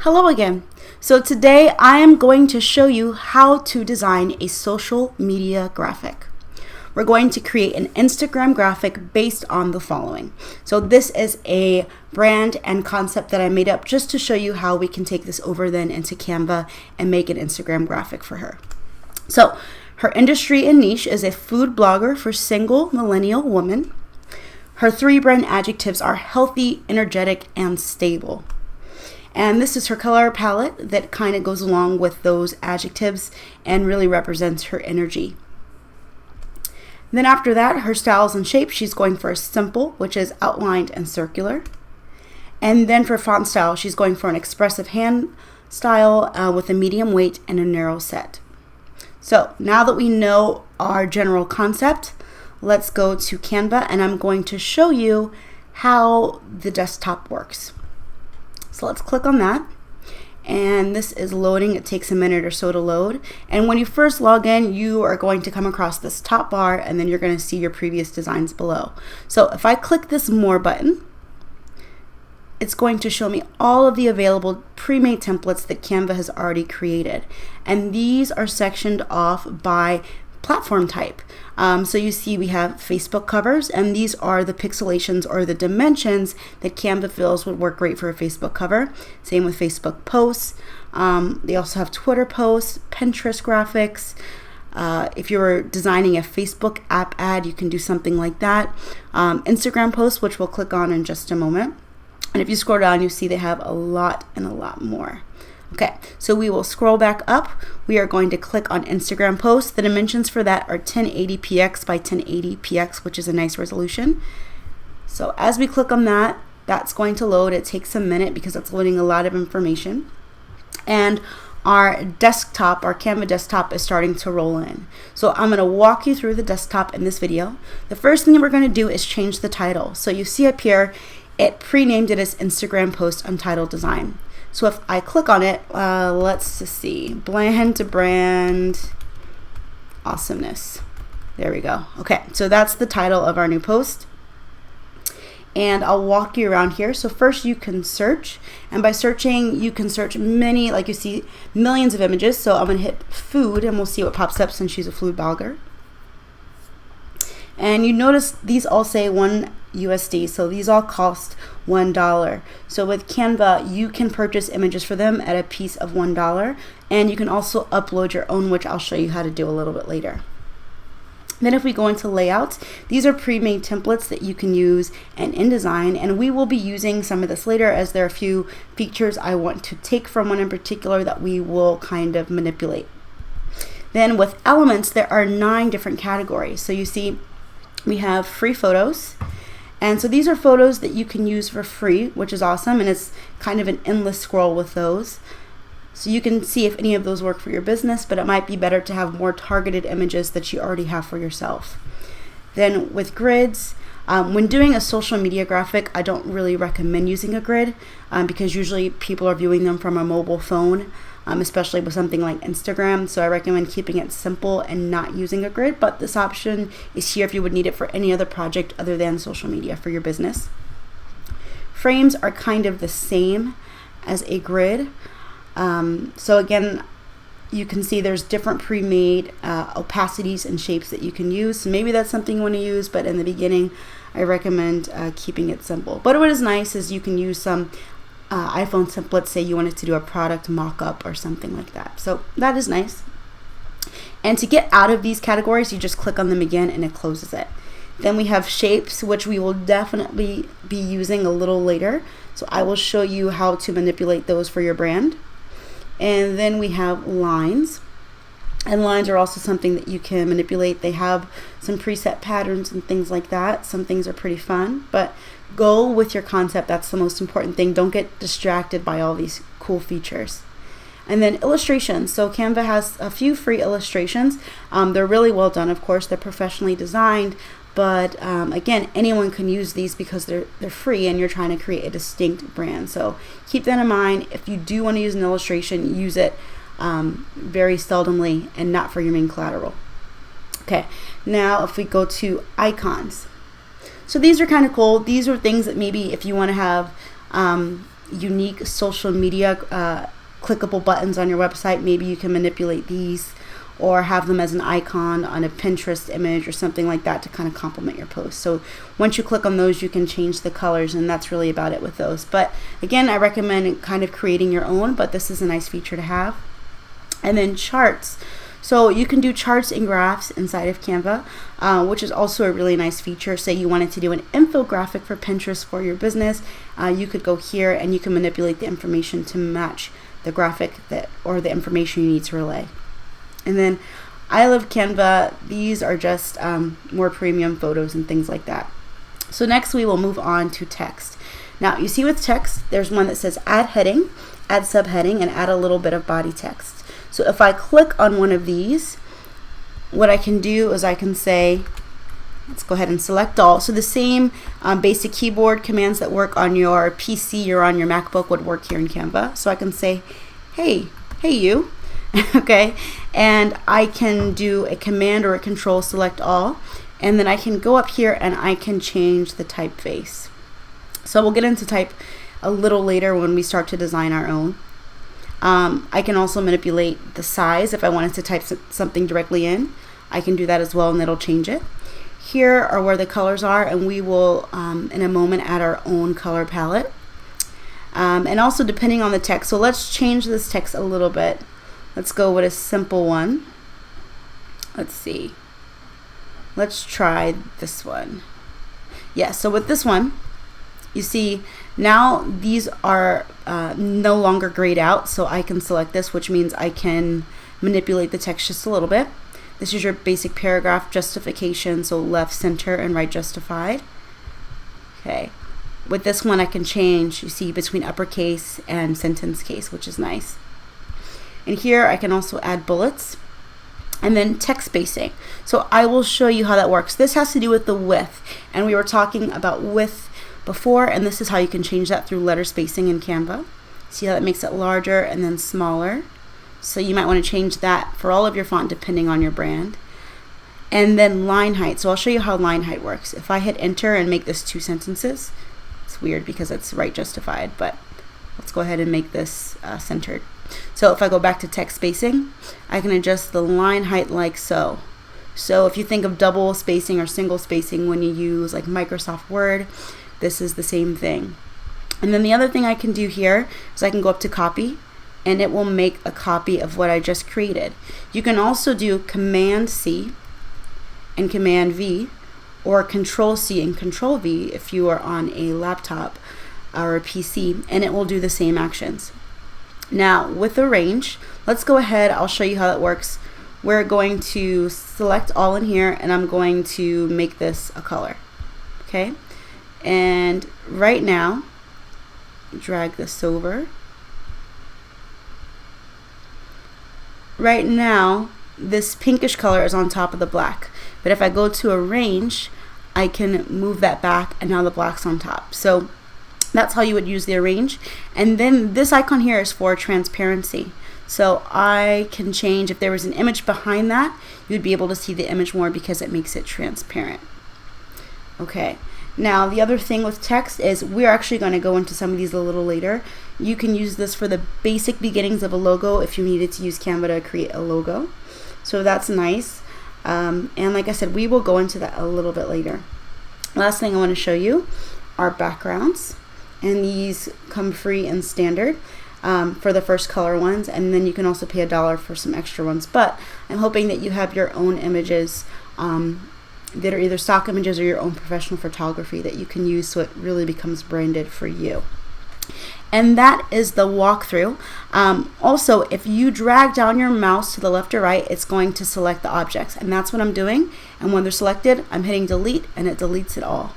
Hello again. So today I am going to show you how to design a social media graphic. We're going to create an Instagram graphic based on the following. So this is a brand and concept that I made up just to show you how we can take this over then into Canva and make an Instagram graphic for her. So her industry and niche is a food blogger for single millennial women. Her 3 brand adjectives are healthy, energetic, and stable. And this is her color palette that kind of goes along with those adjectives and really represents her energy. Then after that, her styles and shapes, she's going for a simple, which is outlined and circular. And then for font style, she's going for an expressive hand style with a medium weight and a narrow set. So now that we know our general concept, let's go to Canva and I'm going to show you how the desktop works. So let's click on that, and this is loading. It takes a minute or so to load, and when you first log in, you are going to come across this top bar, and then you're going to see your previous designs below. So if I click this More button, it's going to show me all of the available pre-made templates that Canva has already created, and these are sectioned off by platform type. So you see we have Facebook covers, and these are the pixelations or the dimensions that Canva feels would work great for a Facebook cover. Same with Facebook posts. They also have Twitter posts, Pinterest graphics. If you're designing a Facebook app ad, you can do something like that. Instagram posts, which we'll click on in just a moment. And if you scroll down, you see they have a lot and a lot more. Okay, so we will scroll back up. We are going to click on Instagram posts. The dimensions for that are 1080px by 1080px, which is a nice resolution. So as we click on that, that's going to load. It takes a minute because it's loading a lot of information. And our desktop, our Canva desktop, is starting to roll in. So I'm going to walk you through the desktop in this video. The first thing that we're going to do is change the title. So you see up here, it pre-named it as Instagram post Untitled Design. So if I click on it, let's just see, bland to brand awesomeness. There we go. Okay, so that's the title of our new post. And I'll walk you around here. So first you can search, and by searching, you can search many, like you see, millions of images. So I'm gonna hit food and we'll see what pops up since she's a food blogger. And you notice these all say $1 so these all cost $1. So with Canva, you can purchase images for them at a piece of $1, and you can also upload your own, which I'll show you how to do a little bit later. Then if we go into layouts, these are pre-made templates that you can use in InDesign, and we will be using some of this later as there are a few features I want to take from one in particular that we will kind of manipulate. Then with elements, there are 9 different categories. So you see we have free photos. And so these are photos that you can use for free, which is awesome, and it's kind of an endless scroll with those. So you can see if any of those work for your business, but it might be better to have more targeted images that you already have for yourself. Then with grids, when doing a social media graphic, I don't really recommend using a grid because usually people are viewing them from a mobile phone, especially with something like Instagram. So I recommend keeping it simple and not using a grid, but this option is here if you would need it for any other project other than social media for your business. Frames are kind of the same as a grid. So again, you can see there's different pre-made opacities and shapes that you can use. So maybe that's something you want to use, but in the beginning, I recommend keeping it simple. But what is nice is you can use some iPhone templates, say you wanted to do a product mock-up or something like that. So that is nice. And to get out of these categories, you just click on them again and it closes it. Then we have shapes, which we will definitely be using a little later. So I will show you how to manipulate those for your brand. And then we have lines. And lines are also something that you can manipulate. They have some preset patterns and things like that. Some things are pretty fun, but go with your concept. That's the most important thing. Don't get distracted by all these cool features. And then illustrations. So Canva has a few free illustrations. They're really well done, of course. They're professionally designed, but again, anyone can use these because they're free and you're trying to create a distinct brand. So keep that in mind. If you do want to use an illustration, use it very seldomly and not for your main collateral. Okay, now if we go to icons. So these are kind of cool. These are things that maybe if you want to have unique social media clickable buttons on your website, maybe you can manipulate these or have them as an icon on a Pinterest image or something like that to kind of complement your post. So once you click on those, you can change the colors, and that's really about it with those. But again, I recommend kind of creating your own, but this is a nice feature to have. And then charts. So you can do charts and graphs inside of Canva, which is also a really nice feature. Say you wanted to do an infographic for Pinterest for your business, you could go here and you can manipulate the information to match the graphic or the information you need to relay. And then I love Canva. These are just more premium photos and things like that. So next we will move on to text. Now you see with text, there's one that says add heading, add subheading, and add a little bit of body text. So if I click on one of these, what I can do is I can say, let's go ahead and select all. So the same basic keyboard commands that work on your PC or on your MacBook would work here in Canva. So I can say, hey you, okay, and I can do a command or a control, select all, and then I can go up here and I can change the typeface. So we'll get into type a little later when we start to design our own. I can also manipulate the size. If I wanted to type something directly in, I can do that as well, and it'll change it. Here are where the colors are, and we will in a moment add our own color palette. And also depending on the text. So let's change this text a little bit. Let's go with a simple one. Let's see. Let's try this one. Yeah, so with this one, you see now these are no longer grayed out, so I can select this, which means I can manipulate the text just a little bit. This is your basic paragraph justification, so left, center, and right justified. Okay. With this one I can change, you see, between uppercase and sentence case, which is nice. And here I can also add bullets. And then text spacing. So I will show you how that works. This has to do with the width, and we were talking about width before, and this is how you can change that through letter spacing in Canva. See how that makes it larger and then smaller. So you might want to change that for all of your font depending on your brand. And then line height. So I'll show you how line height works. If I hit enter and make this 2 sentences, it's weird because it's right justified, but let's go ahead and make this centered. So if I go back to text spacing, I can adjust the line height like so. So if you think of double spacing or single spacing when you use like Microsoft Word, this is the same thing. And then the other thing I can do here is I can go up to copy, and it will make a copy of what I just created. You can also do Command C and Command V, or Control C and Control V if you are on a laptop or a PC, and it will do the same actions. Now with arrange, let's go ahead, I'll show you how that works. We're going to select all in here, and I'm going to make this a color. Okay, and right now, drag this over. Right now, this pinkish color is on top of the black, but if I go to arrange, I can move that back, and now the black's on top. So that's how you would use the arrange. And then this icon here is for transparency. So I can change, if there was an image behind that, you'd be able to see the image more because it makes it transparent. Okay, now the other thing with text is we're actually going to go into some of these a little later. You can use this for the basic beginnings of a logo if you needed to use Canva to create a logo. So that's nice. And like I said, we will go into that a little bit later. Last thing I want to show you are backgrounds. And these come free and standard for the first color ones, and then you can also pay $1 for some extra ones. But I'm hoping that you have your own images that are either stock images or your own professional photography that you can use, so it really becomes branded for you. And that is the walkthrough. Also, if you drag down your mouse to the left or right, it's going to select the objects, and that's what I'm doing. And when they're selected, I'm hitting delete, and it deletes it all.